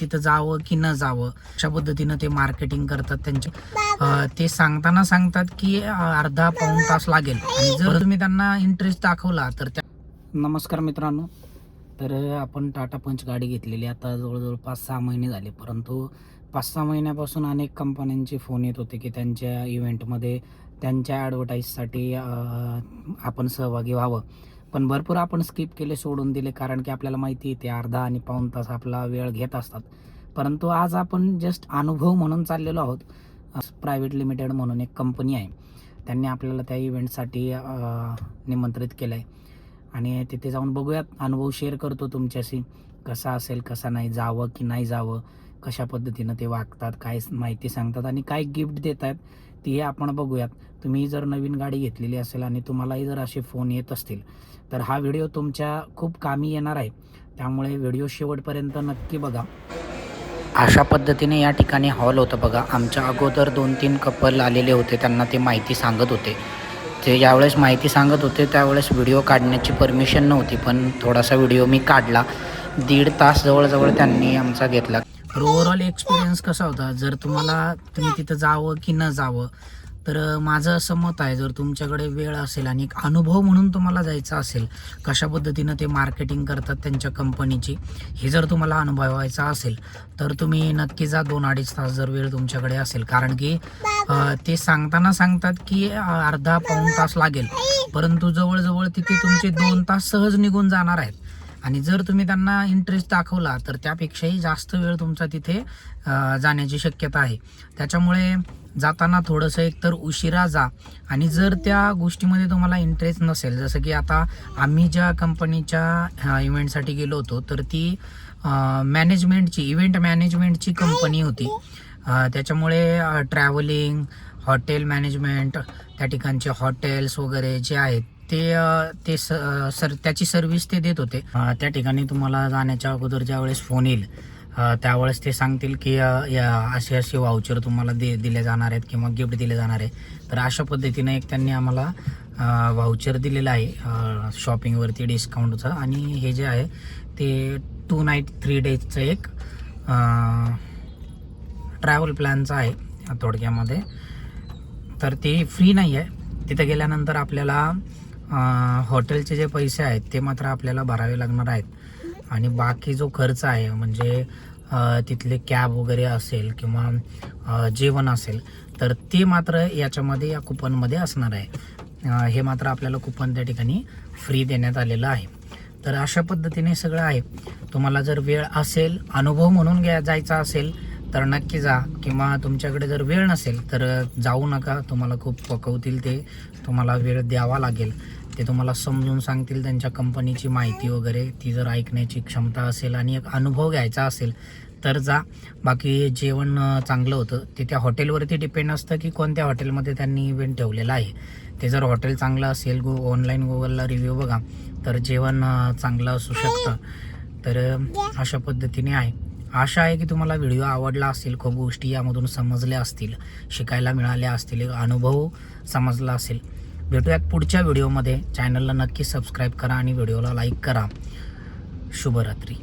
तिथं जावं की न जावं अशा पद्धतीनं ते मार्केटिंग करतात. त्यांचे ते सांगतात की अर्धा पाऊण तास लागेल आणि जर तुम्ही त्यांना इंटरेस्ट दाखवला तर त्या. नमस्कार मित्रांनो, तर आपण टाटा पंच गाडी घेतलेली आता जवळजवळ 5-6 महिने झाले, परंतु 5-6 महिन्यापासून अनेक कंपन्यांचे फोन येत होते की त्यांच्या इव्हेंटमध्ये त्यांच्या ॲडव्हर्टाईजसाठी आपण सहभागी व्हावं. पण भरपूर आपण स्किप केले, सोडून दिले, कारण की आपल्याला माहिती आहे ते अर्धा आणि पाऊण तास आपला वेळ घेत असतात. परंतु आज आपण जस्ट अनुभव म्हणून चाललेलो आहोत. प्रायव्हेट लिमिटेड म्हणून एक कंपनी आहे, त्यांनी आपल्याला त्या इव्हेंटसाठी निमंत्रित केलं आहे आणि तिथे जाऊन बघूयात. अनुभव शेअर करतो तुमच्याशी, कसा असेल कसा नाही, जावं की नाही जावं, कशा पद्धतीनं ते वागतात, काय माहिती सांगतात आणि काय गिफ्ट देत आहेत ते आपण बघूयात. तुम्ही जर नवीन गाडी घेतलेली असेल आणि तुम्हालाही जर असे फोन येत असतील तर हा व्हिडिओ तुमच्या खूप कामी येणार आहे, त्यामुळे व्हिडिओ शेवटपर्यंत नक्की बघा. अशा पद्धतीने या ठिकाणी हॉल होतं बघा. आमच्या अगोदर 2-3 कपल आलेले होते, त्यांना ते माहिती सांगत होते. ते ज्यावेळेस माहिती सांगत होते त्यावेळेस व्हिडिओ काढण्याची परमिशन नव्हती, पण थोडासा व्हिडिओ मी काढला. 1.5 तास जवळजवळ त्यांनी आमचा घेतला. ओव्हरऑल एक्सपिरियन्स कसा होता, जर तुम्ही तिथं जावं की न जावं, तर माझं असं मत आहे, जर तुमच्याकडे वेळ असेल आणि एक अनुभव म्हणून तुम्हाला जायचं असेल, कशा पद्धतीनं ते मार्केटिंग करतात त्यांच्या कंपनीची, हे जर तुम्हाला अनुभवायचं असेल तर तुम्ही नक्की जा. 2-2.5 तास जर वेळ तुमच्याकडे असेल, कारण की ते सांगतात की अर्धा पाऊण तास लागेल, परंतु जवळजवळ तिथे तुमचे 2 तास सहज निघून जाणार आहेत. आणि जर तुम्ही त्यांना इंटरेस्ट दाखवला तर त्यापेक्षाही जास्त वेळ तुमचा तिथे जाण्याची शक्यता आहे. त्याच्यामुळे जाताना थोडंसं एकतर उशिरा जा, आणि जर त्या गोष्टीमध्ये तुम्हाला इंटरेस्ट नसेल, जसं की आता आम्ही ज्या कंपनीच्या इव्हेंटसाठी गेलो होतो तर ती इव्हेंट मॅनेजमेंटची कंपनी होती. त्याच्यामुळे ट्रॅव्हलिंग, हॉटेल मॅनेजमेंट, त्या ठिकाणचे हॉटेल्स वगैरे जे आहेत त्याची सर्व्हिस ते देत होते. त्या ठिकाणी तुम्हाला जाण्याच्या अगोदर ज्यावेळेस फोन येईल त्यावेळेस ते सांगतील की असे वाउचर तुम्हाला दिले जाणार आहेत किंवा गिफ्ट दिले जाणार आहे. तर अशा पद्धतीनं एक त्यांनी आम्हाला वाउचर दिलेलं आहे शॉपिंगवरती डिस्काउंटचं, आणि हे जे आहे ते 2 नाईट 3 डेजचं एक ट्रॅव्हल प्लॅनचं आहे थोडक्यामध्ये. तर ते फ्री नाही आहे. तिथं गेल्यानंतर आपल्याला हॉटेलचे जे पैसे आहेत ते मात्र आपल्याला भरावे लागणार आहेत, आणि बाकी जो खर्च आहे म्हणजे तिथले कॅब वगैरे असेल किंवा जेवण असेल तर ते मात्र याच्यामध्ये या कुपनमध्ये असणार आहे. हे मात्र आपल्याला कुपन त्या ठिकाणी फ्री देण्यात आलेलं आहे. तर अशा पद्धतीने सगळं आहे. तुम्हाला जर वेळ असेल, अनुभव म्हणून जायचा असेल तर नक्की जा, किंवा तुमच्याकडे जर वेळ नसेल तर जाऊ नका. तुम्हाला खूप पकवतील ते, तुम्हाला वेळ द्यावा लागेल. ते तुम्हाला समजून सांगतील त्यांच्या कंपनीची माहिती वगैरे, ती जर ऐकण्याची क्षमता असेल आणि एक अनुभव घ्यायचा असेल तर जा. बाकी जेवण चांगलं होतं. ते त्या हॉटेलवरती डिपेंड असतं की कोणत्या हॉटेलमध्ये त्यांनी इव्हेंट ठेवलेला आहे. ते जर हॉटेल चांगलं असेल, ऑनलाईन गुगलला रिव्ह्यू बघा, तर जेवण चांगलं असू शकतं. तर अशा पद्धतीने आहे. आशा आहे की तुम्हाला व्हिडिओ आवडला असेल, खूप गोष्टी यामधून समजल्या असतील, शिकायला मिळाल्या असतील, एक अनुभव समजला असेल. भेटूयात पुढच्या व्हिडिओमध्ये. चॅनलला नक्की सबस्क्राईब करा आणि व्हिडिओला लाईक करा. शुभरात्री.